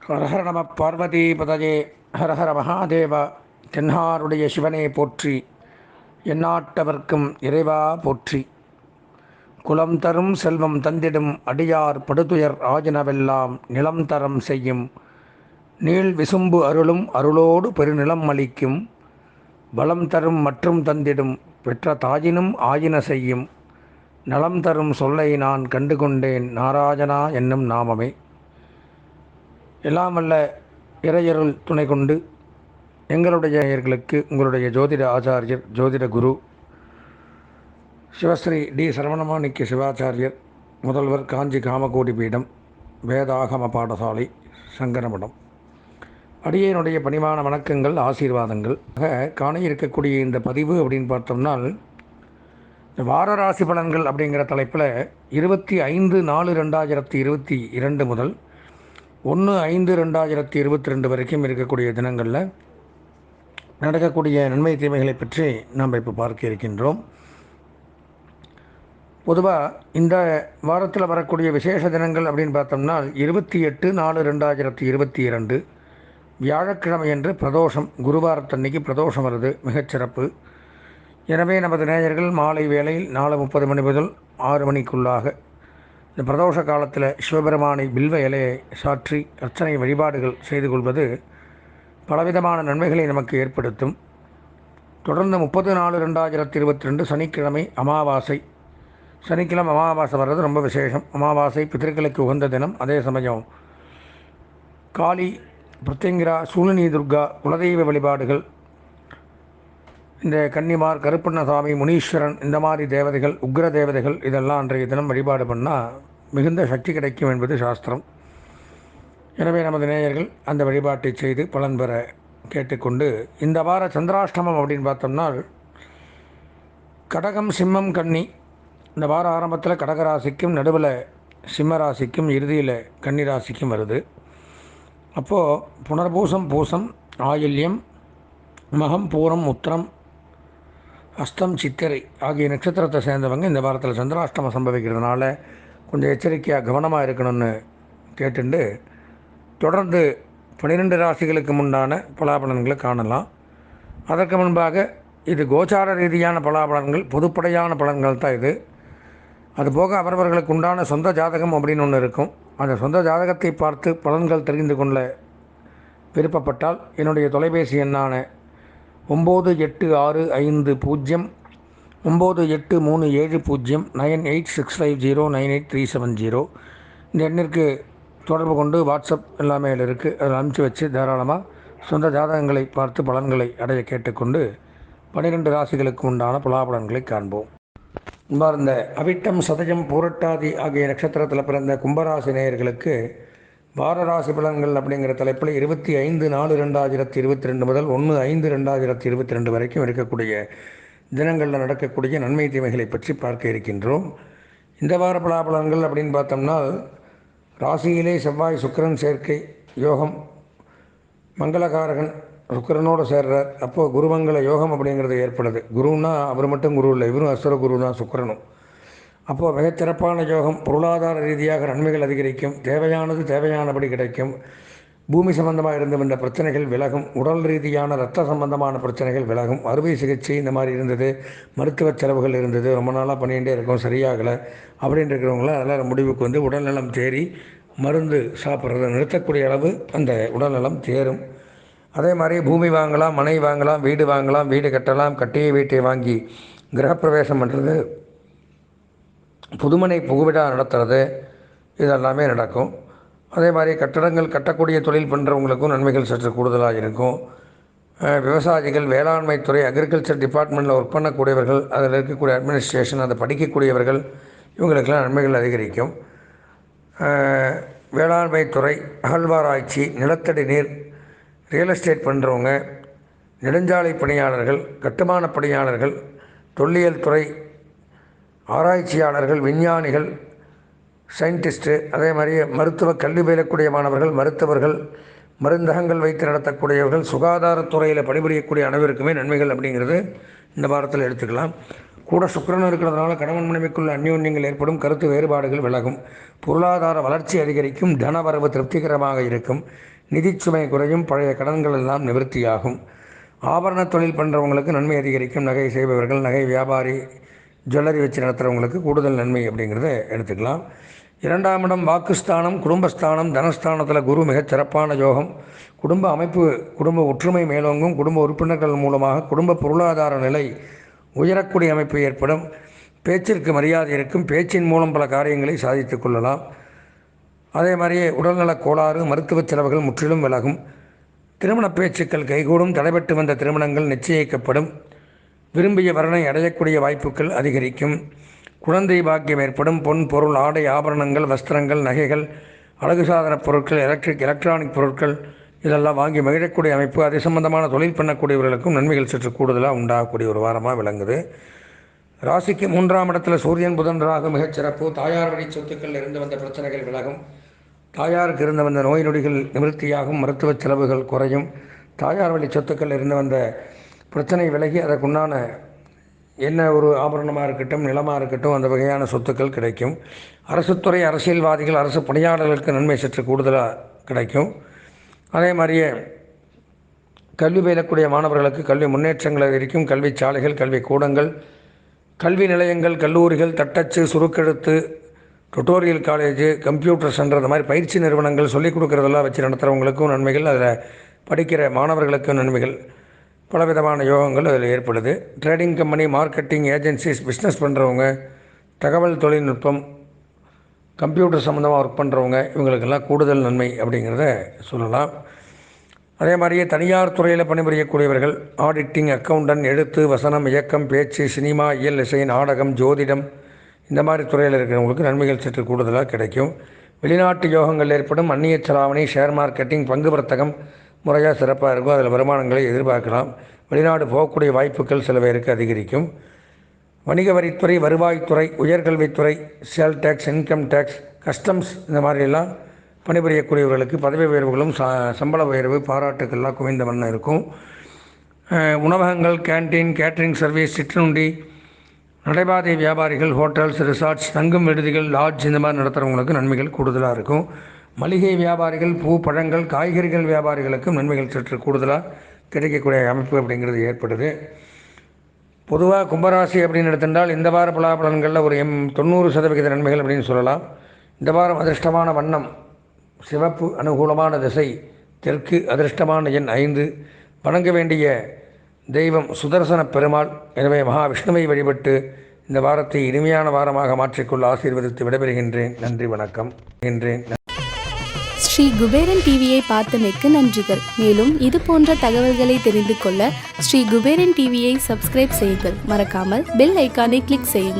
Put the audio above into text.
ஹரஹர நம பார்வதி பதஜே ஹரஹர மகாதேவா. தென்னாருடைய சிவனே போற்றி, எந்நாட்டவர்க்கும் இறைவா போற்றி. குலம் தரும் செல்வம் தந்திடும் அடியார் படுதுயர் ஆஜனவெல்லாம் நிலம் தரம் செய்யும் நீள் விசும்பு அருளும் அருளோடு பெருநிலம் அளிக்கும் வளம் தரும் மற்றும் தந்திடும் பெற்ற தாயினும் ஆயின செய்யும் நலம் தரும் சொல்லை நான் கண்டுகொண்டேன் நாராயணா என்னும் நாமமே. எல்லாம் வல்ல இறையருள் துணை கொண்டு எங்களுடைய நேயர்களுக்கு உங்களுடைய ஜோதிட ஆச்சாரியர் ஜோதிட குரு சிவஸ்ரீ டி சரவணமாணிக்க சிவாச்சாரியர், முதல்வர், காஞ்சி காமகோடி பீடம், வேதாகம பாடசாலை, சங்கரமடம். அடியனுடைய பணிவான வணக்கங்கள், ஆசீர்வாதங்கள். காண இருக்கக்கூடிய இந்த பதிவு அப்படின்னு பார்த்தோம்னால், வார ராசி பலன்கள் அப்படிங்கிற தலைப்பில் 25/4/2022 முதல் 1/5/2022 வரைக்கும் இருக்கக்கூடிய தினங்களில் நடக்கக்கூடிய நன்மை தீமைகளை பற்றி நாம் இப்போ பார்க்க இருக்கின்றோம். பொதுவாக இந்த வாரத்தில் வரக்கூடிய விசேஷ தினங்கள் அப்படின்னு பார்த்தோம்னா 28/4/2022 வியாழக்கிழமை என்று பிரதோஷம், குருவாரத்தன்னைக்கு பிரதோஷம் வருது, மிகச்சிறப்பு. எனவே நமது நேயர்கள் மாலை வேளையில் 4:30 மணி முதல் 6 மணிக்குள்ளாக இந்த பிரதோஷ காலத்தில் சிவபெருமானை பில்வ இலையை சாற்றி அர்ச்சனை வழிபாடுகள் செய்து கொள்வது பலவிதமான நன்மைகளை நமக்கு ஏற்படுத்தும். தொடர்ந்து 30/4/2022 சனிக்கிழமை அமாவாசை. சனிக்கிழமை அமாவாசை வர்றது ரொம்ப விசேஷம். அமாவாசை பித்திருக்களுக்கு உகந்த தினம். அதே சமயம் காளி, பிரத்யங்கிரா, சூலினி துர்கா குலதெய்வ வழிபாடுகள், இந்த கன்னிமார், கருப்பண்ணசாமி, முனீஸ்வரன், இந்த மாதிரி தேவதைகள், உக்ர தேவதைகள், இதெல்லாம் அன்றைய தினம் வழிபாடு பண்ணால் மிகுந்த சக்தி கிடைக்கும் என்பது சாஸ்திரம். எனவே நமது நேயர்கள் அந்த வழிபாட்டை செய்து பலன் பெற கேட்டுக்கொண்டு, இந்த வார சந்திராஷ்டமம் அப்படின்னு பார்த்தோம்னா கடகம், சிம்மம், கன்னி. இந்த வார ஆரம்பத்தில் கடகராசிக்கும், நடுவில் சிம்ம ராசிக்கும், இறுதியில் கன்னி ராசிக்கும் வருது. அப்போது புனர்பூசம், பூசம், ஆயில்யம், மகம், பூரம், உத்திரம், அஸ்தம், சித்திரை ஆகிய நட்சத்திரத்தை சேர்ந்தவங்க இந்த வாரத்தில் சந்திராஷ்டமம் சம்பவிக்கிறதுனால கொஞ்சம் எச்சரிக்கையாக கவனமாக இருக்கணும்னு கேட்டுண்டு தொடர்ந்து 12 ராசிகளுக்கு முன்னான பலாபலன்களை காணலாம். அதற்கு முன்பாக இது கோச்சார ரீதியான பலாபலன்கள், பொதுப்படையான பலன்கள் தான் இது. அதுபோக அவரவர்களுக்கு உண்டான சொந்த ஜாதகம் அப்படின்னு ஒன்று இருக்கும். அந்த சொந்த ஜாதகத்தை பார்த்து பலன்கள் தெரிந்து கொள்ள விருப்பப்பட்டால் என்னுடைய தொலைபேசி எண்ணான 983837098650 இந்த எண்ணிற்கு தொடர்பு கொண்டு வாட்ஸ்அப் எல்லாமே இருக்குது, அதில் அனுப்பிச்சி வச்சு தாராளமாக சொந்த ஜாதகங்களை பார்த்து பலன்களை அடைய கேட்டுக்கொண்டு 12 ராசிகளுக்கு உண்டான பலாபலன்களை காண்போம். இந்த அவிட்டம், சதயம், பூரட்டாதி ஆகிய நட்சத்திரத்தில் பிறந்த கும்பராசி நேயர்களுக்கு வார ராசி பலன்கள் அப்படிங்கிற தலைப்பில் 25/4/2022 முதல் 1/5/2022 வரைக்கும் இருக்கக்கூடிய தினங்களில் நடக்கக்கூடிய நன்மை தீமைகளை பற்றி பார்க்க இருக்கின்றோம். இந்த வார பலாபலன்கள் அப்படின்னு பார்த்தோம்னா, ராசியிலே செவ்வாய் சுக்கிரன் சேர்க்கை யோகம், மங்களகாரகன் சுக்கிரனோடு சேர்றார். அப்போது குருமங்கள யோகம் அப்படிங்கிறது ஏற்படுது. குருன்னா அவர் மட்டும் குரு இல்லை, இவரும் அசுர குரு தான், சுக்கிரனும். அப்போது மிகச்சிறப்பான யோகம். பொருளாதார ரீதியாக நன்மைகள் அதிகரிக்கும், தேவையானது தேவையானபடி கிடைக்கும். பூமி சம்பந்தமாக இருந்து வந்த பிரச்சனைகள் விலகும், உடல் ரீதியான இரத்த சம்பந்தமான பிரச்சனைகள் விலகும். அறுவை சிகிச்சை இந்த மாதிரி இருந்தது, மருத்துவ செலவுகள் இருந்தது, ரொம்ப நாளாக பண்ணிகிட்டே இருக்கோம், சரியாகலை அப்படின்னு இருக்கிறவங்களாம் அதெல்லாம் முடிவுக்கு வந்து உடல்நலம் தேறி மருந்து சாப்பிட்றத நிறுத்தக்கூடிய அளவு அந்த உடல்நலம் தேரும். அதே மாதிரி பூமி வாங்கலாம், மனை வாங்கலாம், வீடு வாங்கலாம், வீடு கட்டலாம், கட்டிய வீட்டை வாங்கி கிரகப்பிரவேசம் பண்ணுறது, புதுமனை புகுவிழா நடத்துறது, இதெல்லாமே நடக்கும். அதே மாதிரி கட்டடங்கள் கட்டக்கூடிய தொழில் பண்ணுறவங்களுக்கும் நன்மைகள் சற்று கூடுதலாக இருக்கும். விவசாயிகள், வேளாண்மை துறை, அக்ரிகல்ச்சர் டிபார்ட்மெண்ட்டில் ஒர்க் பண்ணக்கூடியவர்கள், அதில் இருக்கக்கூடிய அட்மினிஸ்ட்ரேஷன், அதை படிக்கக்கூடியவர்கள், இவங்களுக்கெல்லாம் நன்மைகள் அதிகரிக்கும். வேளாண்மை துறை, அகழ்வாராய்ச்சி, நிலத்தடி நீர், ரியல் எஸ்டேட் பண்ணுறவங்க, நெடுஞ்சாலை பணியாளர்கள், கட்டுமான பணியாளர்கள், தொல்லியல் துறை, ஆராய்ச்சியாளர்கள், விஞ்ஞானிகள், சயின்டிஸ்ட்டு, அதே மாதிரி மருத்துவ கல்வி பயிலக்கூடிய மாணவர்கள், மருத்துவர்கள், மருந்தகங்கள் வைத்து நடத்தக்கூடியவர்கள், சுகாதாரத்துறையில் பணிபுரியக்கூடிய அனைவருக்குமே நன்மைகள் அப்படிங்கிறது இந்த வாரத்தில் எடுத்துக்கலாம். கூட சுக்கிரன் இருக்கிறதுனால கணவன் மனைவிக்குள்ள அந்யோன்யங்கள் ஏற்படும், கருத்து வேறுபாடுகள் விலகும், பொருளாதார வளர்ச்சி அதிகரிக்கும், தனவரவு திருப்திகரமாக இருக்கும், நிதிச்சுமை குறையும், பழைய கடன்கள் எல்லாம் நிவர்த்தியாகும். ஆபரண தொழில் பண்ணுறவங்களுக்கு நன்மை அதிகரிக்கும், நகை செய்பவர்கள், நகை வியாபாரி, ஜுவல்லரி வச்சு நடத்துகிறவங்களுக்கு கூடுதல் நன்மை அப்படிங்கிறத எடுத்துக்கலாம். 2ஆம் இடம் வாக்குஸ்தானம், குடும்பஸ்தானம், தனஸ்தானத்தில் குரு மிகச் சிறப்பான யோகம். குடும்ப அமைப்பு, குடும்ப ஒற்றுமை மேலோங்கும், குடும்ப உறுப்பினர்கள் மூலமாக குடும்ப பொருளாதார நிலை உயரக்கூடிய அமைப்பு ஏற்படும், பேச்சிற்கு மரியாதை இருக்கும், பேச்சின் மூலம் பல காரியங்களை சாதித்து கொள்ளலாம். அதே மாதிரியே உடல்நலக் கோளாறு, மருத்துவ செலவுகள் முற்றிலும் விலகும், திருமண பேச்சுக்கள் கைகூடும், தடைபட்டு வந்த திருமணங்கள் நிச்சயிக்கப்படும், விரும்பிய வரனை அடையக்கூடிய வாய்ப்புகள் அதிகரிக்கும், குழந்தை பாக்கியம் ஏற்படும், பொன் பொருள் ஆடை ஆபரணங்கள் வஸ்திரங்கள் நகைகள் அழகு சாதன பொருட்கள் எலக்ட்ரானிக் பொருட்கள் இதெல்லாம் வாங்கி மகிழக்கூடிய அமைப்பு. அது சம்பந்தமான தொழில் பண்ணக்கூடியவர்களுக்கும் நன்மைகள் சற்று கூடுதலாக உண்டாகக்கூடிய ஒரு வாரமாக விளங்குது. ராசிக்கு 3ஆம் இடத்துல சூரியன் புதன் ராகு மிகச் சிறப்பு. தாயார் வழி சொத்துக்கள் இருந்து வந்த பிரச்சனைகள் விலகும், தாயாருக்கு இருந்து வந்த நோய் நொடிகள் நிவர்த்தியாகும், மருத்துவ செலவுகள் குறையும், தாயார் வழி சொத்துக்கள் இருந்து வந்த பிரச்சனை விலகி அதற்குண்டான என்ன ஒரு ஆபரணமாக இருக்கட்டும் நிலமாக இருக்கட்டும் அந்த வகையான சொத்துக்கள் கிடைக்கும். அரசுத்துறை அரசியல்வாதிகள் அரசு பணியாளர்களுக்கு நன்மை சற்று கூடுதலாக கிடைக்கும். அதே மாதிரியே கல்வி பயிலக்கூடிய மாணவர்களுக்கு கல்வி முன்னேற்றங்கள் அதிகரிக்கும், கல்வி சாலைகள், கல்வி கூடங்கள், கல்வி நிலையங்கள், கல்லூரிகள், தட்டச்சு, சுருக்கெழுத்து, டுட்டோரியல் காலேஜு, கம்ப்யூட்டர் சென்டர், இந்த மாதிரி பயிற்சி நிறுவனங்கள் சொல்லிக் கொடுக்குறதெல்லாம் வச்சு நடத்துகிறவங்களுக்கும் நன்மைகள், அதில் படிக்கிற மாணவர்களுக்கும் நன்மைகள், பலவிதமான யோகங்கள் அதில் ஏற்படுது. Trading company, marketing agencies, business பண்ணுறவங்க, தகவல் தொழில்நுட்பம், கம்ப்யூட்டர் சம்மந்தமாக ஒர்க் பண்ணுறவங்க இவங்களுக்கெல்லாம் கூடுதல் நன்மை அப்படிங்கிறத சொல்லலாம். அதே மாதிரியே தனியார் துறையில் பணிபுரியக்கூடியவர்கள், ஆடிட்டிங், அக்கௌண்டன்ட், எழுத்து, வசனம், இயக்கம், பேச்சு, சினிமா, இயல், இசை, நாடகம், ஜோதிடம், இந்த மாதிரி துறையில் இருக்கிறவங்களுக்கு நன்மைகள் சற்று கூடுதலாக கிடைக்கும். வெளிநாட்டு யோகங்கள் ஏற்படும், அந்நிய செலாவணி, ஷேர் மார்க்கெட்டிங், பங்கு வர்த்தகம் முறையாக சிறப்பாக இருக்கும், அதில் வருமானங்களை எதிர்பார்க்கலாம். வெளிநாடு போகக்கூடிய வாய்ப்புகள் சில பேருக்கு அதிகரிக்கும். வணிக வரித்துறை, வருவாய்த்துறை, உயர்கல்வித்துறை, sale tax, income tax, customs, இந்த மாதிரியெல்லாம் பணிபுரியக்கூடியவர்களுக்கு பதவி உயர்வுகளும் சம்பள உயர்வு பாராட்டுக்கள்லாம் குவிந்த வண்ணம் இருக்கும். உணவகங்கள், கேன்டீன், கேட்ரிங் சர்வீஸ், சிற்றுண்டி, நடைபாதை வியாபாரிகள், ஹோட்டல்ஸ், ரிசார்ட்ஸ், தங்கும் விடுதிகள், லாட்ஜ், இந்த மாதிரி நடத்துகிறவங்களுக்கு நன்மைகள் கூடுதலாக இருக்கும். மளிகை வியாபாரிகள், பூ பழங்கள், காய்கறிகள் வியாபாரிகளுக்கும் நன்மைகள் சற்று கூடுதலாக கிடைக்கக்கூடிய அமைப்பு அப்படிங்கிறது ஏற்படுது. பொதுவாக கும்பராசி அப்படின்னு எடுத்துட்டால் இந்த வார பலாபலன்களில் ஒரு 90% நன்மைகள் அப்படின்னு சொல்லலாம். இந்த வாரம் அதிர்ஷ்டமான வண்ணம் சிவப்பு, அனுகூலமான திசை தெற்கு, அதிர்ஷ்டமான எண் 5, வணங்க வேண்டிய தெய்வம் சுதர்சன பெருமாள். எனவே மகாவிஷ்ணுவை வழிபட்டு இந்த வாரத்தை இனிமையான வாரமாக மாற்றிக்கொள்ள ஆசீர்வதித்து விடைபெறுகின்றேன். நன்றி, வணக்கம். ஸ்ரீ குபேரன் டிவியை பார்த்தமைக்கு நன்றிகள். மேலும் இது போன்ற தகவல்களை தெரிந்து கொள்ள ஸ்ரீ குபேரன் டிவியை சப்ஸ்கிரைப் செய்யுங்கள். மறக்காமல் பெல் ஐக்கானை கிளிக் செய்யுங்கள்.